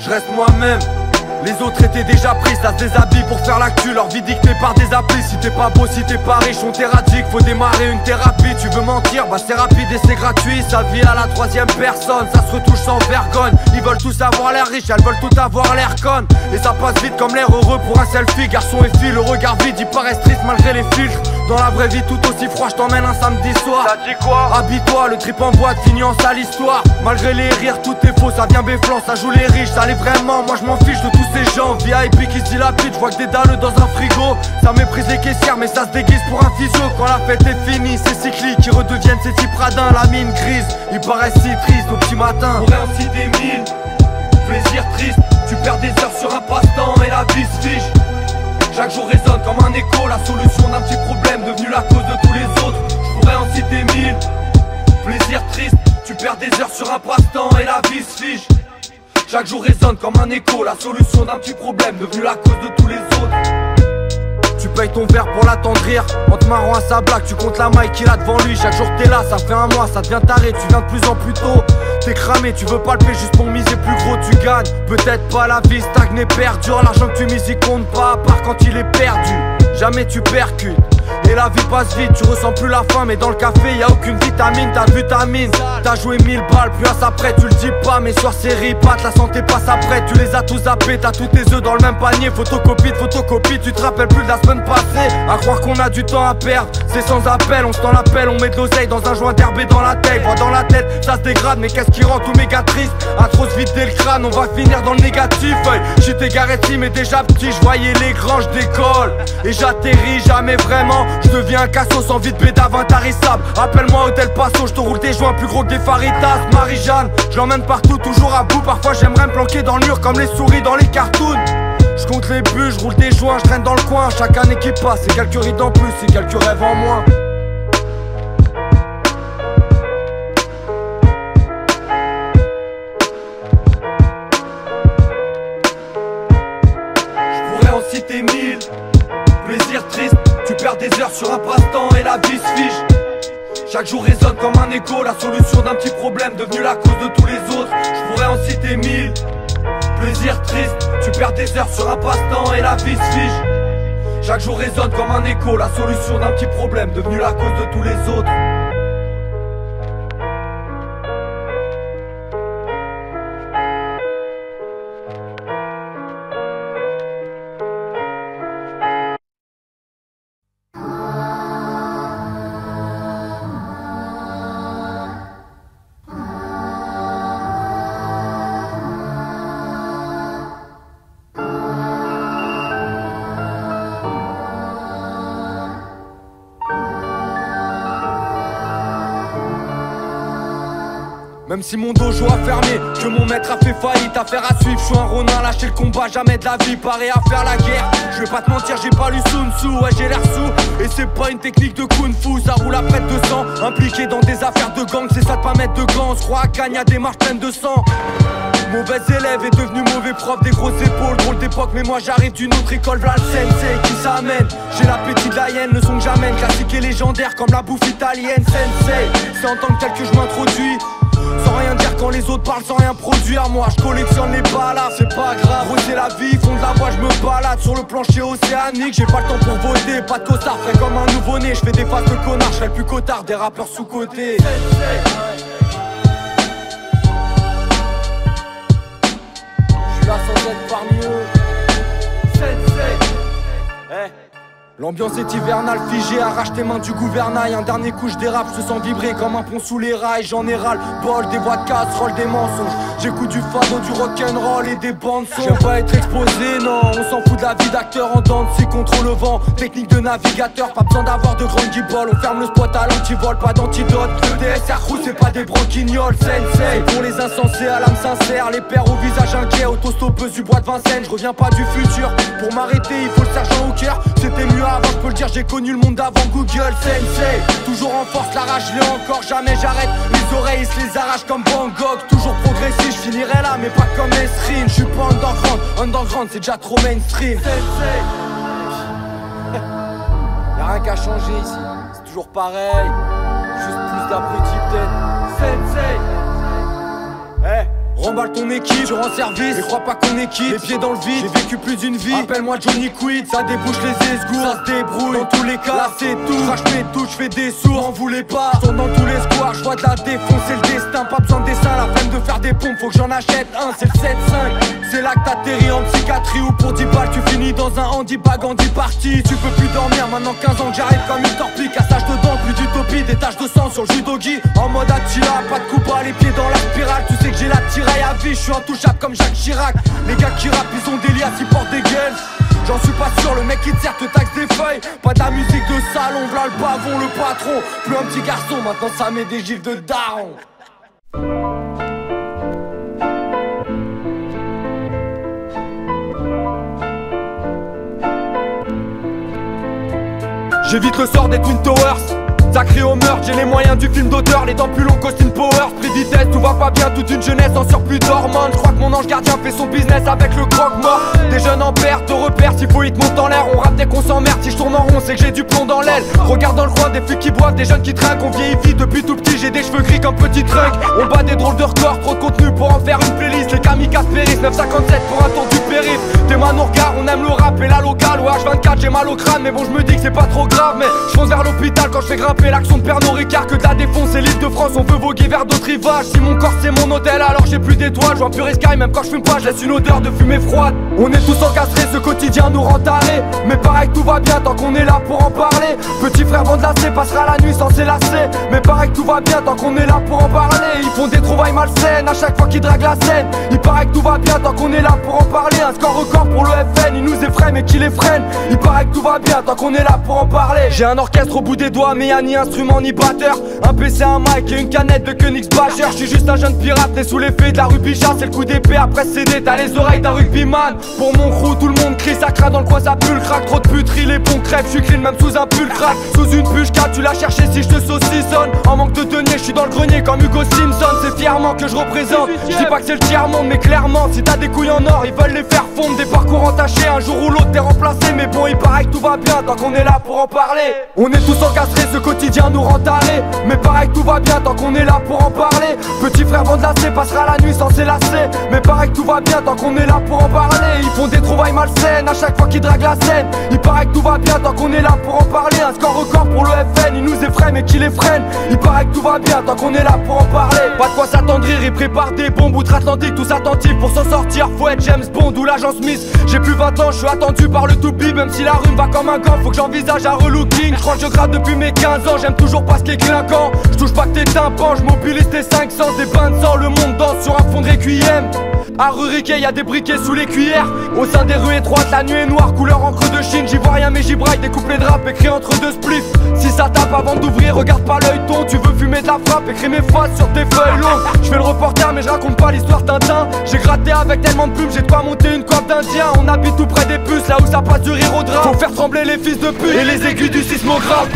je reste moi-même. Les autres étaient déjà pris, ça se déshabille pour faire l'actu. Leur vie dictée par des applis. Si t'es pas beau, si t'es pas riche, on t'éradique. Faut démarrer une thérapie, tu veux mentir, bah c'est rapide et c'est gratuit. Sa vie à la troisième personne, ça se retouche sans vergogne. Ils veulent tous avoir l'air riche, elles veulent tout avoir l'air conne. Et ça passe vite comme l'air heureux pour un selfie. Garçon et fille, le regard vide, ils paraissent tristes malgré les filtres. Dans la vraie vie tout aussi froid, je t'emmène un samedi soir. Ça dit quoi? Habille-toi, le trip en boîte finit en sale histoire. Malgré les rires, tout est faux, ça vient béflant, ça joue les riches, ça l'est vraiment. Moi je m'en fiche de tous ces gens VIP qui se dilapident, je vois que des dalles dans un frigo. Ça méprise les caissières mais ça se déguise pour un physio. Quand la fête est finie, c'est cyclique, qui redeviennent ces types radins. La mine grise, ils paraissent si tristes au petit matin. Pour en citer mille, plaisir triste. Tu perds des heures sur un passe-temps et la vie se fiche. Chaque jour résonne comme un écho, la solution d'un petit problème devenu la cause de tous les autres. Je pourrais en citer mille, plaisir triste. Tu perds des heures sur un passe-temps et la vie se fiche. Chaque jour résonne comme un écho, la solution d'un petit problème devenu la cause de tous les autres. Tu payes ton verre pour l'attendrir, en te marrant à sa blague, tu comptes la maille qu'il a devant lui. Chaque jour t'es là, ça fait un mois, ça devient taré, tu viens de plus en plus tôt. T'es cramé, tu veux palper juste pour miser plus gros, tu gagnes. Peut-être pas, la vie stagne et perdure. L'argent que tu mises il compte pas, à part quand il est perdu. Jamais tu percutes, et la vie passe vite, tu ressens plus la faim. Mais dans le café y'a aucune vitamine, t'as vu ta mine. T'as joué 1000 balles, plus à sa prête, tu le dis pas. Mais soir c'est ripat, la santé passe après. Tu les as tous zappés, t'as tous tes œufs dans le même panier. Photocopie de photocopie, tu te rappelles plus de la semaine passée. À croire qu'on a du temps à perdre, c'est sans appel. On se tend l'appel, on met de l'oseille dans un joint d'herbe et dans la tête. Voix dans la tête, ça se dégrade, mais qu'est-ce qui rend tout méga triste? À trop se vider le crâne, on va finir dans le négatif. J'étais Garetti mais déjà petit, je voyais les grands, je décolle. Et j'atterris jamais vraiment, je deviens un casso sans vie de bédave intarissable. Appelle-moi Hôtel Passo, je te roule des joints plus gros que des Faritas. Marie-Jeanne, je l'emmène partout, toujours à bout. Parfois j'aimerais me planquer dans le mur comme les souris dans les cartoons. Je compte les buts, je roule des joints, je traîne dans le coin. Chaque année qui passe, c'est quelques rides en plus, c'est quelques rêves en moins. Je pourrais en citer mille, plaisir triste. Tu perds des heures sur un passe-temps et la vie se fiche. Chaque jour résonne comme un écho, la solution d'un petit problème devenu la cause de tous les autres. Je pourrais en citer mille, plaisir triste. Tu perds des heures sur un passe-temps et la vie se fiche. Chaque jour résonne comme un écho, la solution d'un petit problème devenu la cause de tous les autres. Même si mon dojo a fermé, que mon maître a fait faillite, affaire à suivre, je suis un ronin, lâcher le combat, jamais de la vie, paré à faire la guerre. Je vais pas te mentir, j'ai pas lu Sun Tzu, ouais j'ai l'air sous. Et c'est pas une technique de kung fu, ça roule à près de 200. Impliqué dans des affaires de gang, c'est ça de pas mettre de gants. On se croit à Cannes, y'a des marches pleines de sang. Mauvais élève est devenu mauvais prof, des grosses épaules, drôle d'époque. Mais moi j'arrive d'une autre école, v'là le sensei qui s'amène. J'ai l'appétit de la hyène, le son que j'amène, classique et légendaire comme la bouffe italienne. Sensei, c'est en tant que tel que je m'introduis. Sans rien dire quand les autres parlent, sans rien produire. Moi je collectionne les balades, c'est pas grave. Gros c'est la vie, fond de la voie, je me balade sur le plancher océanique. J'ai pas le temps pour voter, pas de costard, frais comme un nouveau-né. Je fais des faces de connard, je serai le plus cotard des rappeurs sous-cotés. Je suis là sans être parmi eux. L'ambiance est hivernale, figée, arrache tes mains du gouvernail. Un dernier coup je dérape, je te sens vibrer comme un pont sous les rails. J'en ai ras le bol, des voix de casserole, des mensonges. J'écoute du fado, du rock'n'roll et des bandes son. J'aime pas être exposé, non, on s'en fout de la vie d'acteur en dents, c'est contre le vent. Technique de navigateur, pas besoin d'avoir de grandes guibolles. On ferme le spot à l'antivol, pas d'antidote. Le DSR crew, c'est pas des branquignoles, sensei. Pour les insensés à l'âme sincère, les pères au visage inquiet, autostoppeuse du bois de Vincennes. Je reviens pas du futur, pour m'arrêter il faut le sergent au cœur. C'était mieux avant, je peux le dire, j'ai connu le monde avant Google. Sensei, toujours en force, la rage je l'ai encore, jamais j'arrête. Les oreilles ils se les arrachent comme Van Gogh. Toujours progressif, je finirai là mais pas comme Esrine. Je suis pas underground, underground c'est déjà trop mainstream. Sensei, y'a rien qu'à changer ici, c'est toujours pareil. Juste plus d'abrutis peut-être. Sensei, remballe ton équipe, je rends service, mais crois pas qu'on est quitte. Les pieds dans le vide, j'ai vécu plus d'une vie. Appelle-moi Johnny Quid, ça débouche les esgours, ça se débrouille. Dans tous les cas, là c'est tout. Crache mes touches, je fais des sourds, en voulez pas. Je tourne dans tous les squares, je vois de la défonce, c'est le destin. Pas besoin de dessin, la peine de faire des pompes, faut que j'en achète un, c'est le 7-5. C'est là que t'atterris en psychiatrie ou pour 10 balles tu finis dans un handibag en 10 parties. Tu peux plus dormir, maintenant 15 ans que j'arrive comme une torpille. Cassage de dents, plus d'utopie, des taches de sang sur le judogi. En mode Attila, pas de coup bas, les pieds dans la spirale. Tu sais que j'ai la tiraille à vie, je suis intouchable comme Jacques Chirac. Les gars qui rappent, ils ont des liasses, ils portent des gueules. J'en suis pas sûr, le mec qui te sert te taxe des feuilles. Pas de la musique de salon, v'là le pavon, le patron. Plus un petit garçon, maintenant ça met des gifs de daron. J'évite le sort des Twin Towers. Ça crie au meurtre, j'ai les moyens du film d'auteur. Les dents plus longues qu'Austin Powers. Pris vitesse, tout va pas bien, toute une jeunesse en surplus d'hormones. Je crois que mon ange gardien fait son business avec le croque-mort. Des jeunes en perte, de repères, s'il faut ils te montent en l'air. On rappe dès qu'on s'emmerde, si je tourne en rond c'est que j'ai du plomb dans l'aile. Regarde dans le coin des flics qui boivent, des jeunes qui trinquent. On vieillit vite depuis tout petit, j'ai des cheveux gris comme petit truc. On bat des drôles de records, trop de contenu pour en faire une playlist. Les kamikazes périssent, 957 pour un tour du périph'. T'es man au regard, on aime le rap et la locale. Ouais H24 j'ai mal au crâne, mais bon je me dis que c'est pas trop grave. Mais je fonce vers l'hôpital quand je fais grimper l'action de Pernod Ricard. Que de la défonce, c'est l'île de France, on veut voguer vers d'autres rivages. Si mon corps c'est mon hôtel, alors j'ai plus d'étoiles. Je vois plus Sky, même quand je fume pas, je laisse une odeur de fumée froide. On est tous encastrés, ce quotidien nous rend tarés. Mais pareil que tout va bien tant qu'on est là pour en parler. Petit frère Vandelassé passera la nuit sans s'élasser. Mais pareil que tout va bien tant qu'on est là pour en parler. Ils font des trouvailles malsaines à chaque fois qu'ils draguent la scène. Il paraît que tout va bien tant qu'on est là pour en parler. Un score record pour le FN, ils nous effraient mais qui les freine. Il paraît que tout va bien tant qu'on est là pour en parler. J'ai un orchestre au bout des doigts mais y'a ni instrument ni batteur. Un PC, un mic et une canette de Königsbacher. Je suis juste un jeune pirate né sous l'effet de la rue Bichat. C'est le coup d'épée après CD, t'as les oreilles d'un rugbyman. Pour mon crew tout le monde crie, ça craint dans le coin, ça pue le crack. Trop de puterie, les bons crèves, je suis clean même sous un pull crack. Sous une bûche tu l'as cherché si je te saucissonne. En manque de denier, je suis dans le grenier comme Hugo Simpson. C'est fièrement que je représente, je dis pas que c'est le tiers-monde mais clairement si t'as des couilles en or, ils veulent les faire fondre. Des parcours entachés, un jour ou l'autre t'es remplacé. Mais bon il paraît que tout va bien tant qu'on est là pour en parler. On est tous encastrés, ce quotidien nous rend tarés. Mais pareil que tout va bien tant qu'on est là pour en parler. Petit frère Vandelassé passera la nuit sans s'élasser. Mais pareil que tout va bien tant qu'on est là pour en parler. Ils font des trouvailles malsaines à chaque fois qu'ils draguent la scène. Il paraît que tout va bien tant qu'on est là pour en parler. Un score record pour le FN, ils nous effraient mais qui les freine. Il paraît que tout va bien tant qu'on est là pour en parler. Pas de quoi s'attendrir, ils préparent des bombes outre-Atlantique, tous attentifs pour s'en sortir. Faut être James Bond ou l'agent Smith. J'ai plus 20 ans, je suis attendu par le to-be. Même si la rue me va comme un gant, faut que j'envisage un relooking. Je crois que je gratte depuis mes 15 ans, j'aime toujours pas ce qui est clinquant. Je touche pas que tes tympans, je mobilise tes 500. Des bains de sang, le monde danse sur un fond de requiem. À rue Riquet, y'a des briquets sous les cuillères. Au sein des rues étroites, la nuit est noire, couleur encre de Chine. J'y vois rien mais j'y braille, des couplets de rap écrits entre deux spliffs. Si ça tape avant d'ouvrir, regarde pas l'œil ton. Tu veux fumer de la frappe, écris mes phrases sur tes feuilles longues. Je fais le reporter mais je raconte pas l'histoire Tintin. J'ai gratté avec tellement de plumes, j'ai de quoi monter une coiffe d'Indien. On habite tout près des puces, là où ça passe du rire au drap. Faut faire trembler les fils de pute et les aiguilles du sismographe.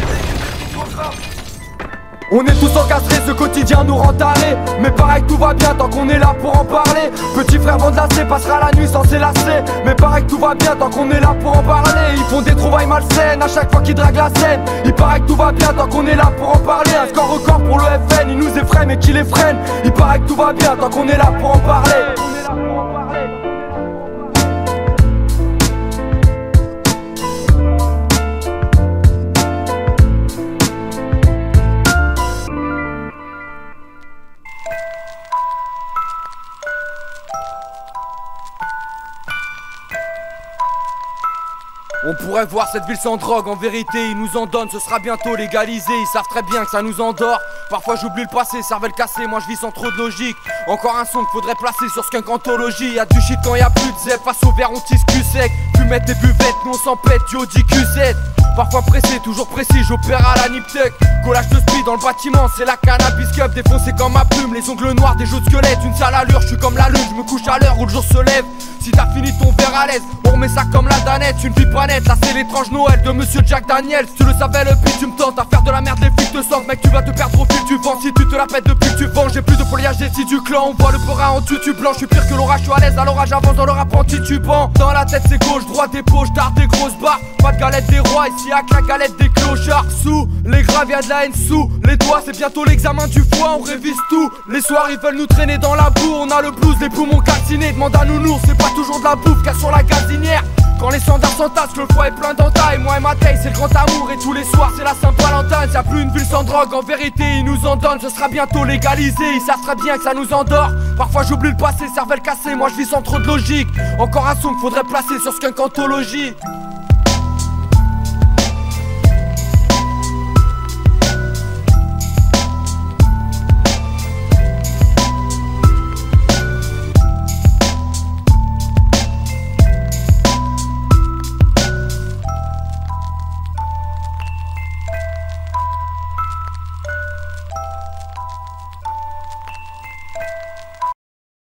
On est tous encastrés, ce quotidien nous rend tarés. Mais pareil que tout va bien tant qu'on est là pour en parler. Petit frère Vandelassé passera la nuit sans s'élasser. Mais pareil que tout va bien tant qu'on est là pour en parler. Ils font des trouvailles malsaines à chaque fois qu'ils draguent la scène. Il paraît que tout va bien tant qu'on est là pour en parler. Un score record pour le FN, ils nous effraient mais qui les freine. Il paraît que tout va bien tant qu'on est là pour en parler. On pourrait voir cette ville sans drogue, en vérité ils nous en donnent, ce sera bientôt légalisé. Ils savent très bien que ça nous endort. Parfois j'oublie le passé, cervelle cassée, moi je vis sans trop de logique. Encore un son qu'il faudrait placer sur Skunk Anthology. Y'a du shit quand y'a plus de zep, face au verre on tisse cul sec. Fumette des buvettes, nous on s'en pète, du Audi Q7. Parfois pressé, toujours précis, j'opère à la Niptec. Collage de speed dans le bâtiment, c'est la cannabis cup. Défoncé comme ma plume, les ongles noirs, des jeux de squelettes. Une sale allure, je suis comme la lune, je me couche à l'heure où le jour se lève. Si t'as fini ton verre à l'aise, on remet ça comme la danette. Une vie pas nette, là c'est l'étrange Noël de Monsieur Jack Daniels. Tu le savais le pire, tu me tentes à faire de la merde, les flics te sentent. Mec tu vas te perdre au fil du vent si tu te la pètes depuis que tu vends. J'ai plus de foliage des du clan, on voit le pora en tutu blanc. Je suis pire que l'orage, je suis à l'aise à l'orage, avance dans le rap en titubant. Dans la tête c'est gauche, droite des poches, tard des grosses barres. Pas de galette des rois, ici y'a que la galette des clochards. Sous les graves y'a de la haine sous les doigts, c'est bientôt l'examen du foie, on révise tout. Les soirs ils veulent nous traîner dans la boue, on a le blues, les poumons calcinés. Demande à nounours, c'est pas toujours de la bouffe car sur la gazinière. Quand les standards s'entassent, le foie est plein d'entailles. Moi et ma taille, c'est le grand amour. Et tous les soirs, c'est la Saint-Valentin. Y'a plus une ville sans drogue, en vérité, ils nous en donnent. Ce sera bientôt légalisé, ils savent très bien que ça nous endort. Parfois j'oublie le passé, cervelle cassée, moi je vis sans trop de logique. Encore un son qu'il faudrait placer sur Skunk Anthologie.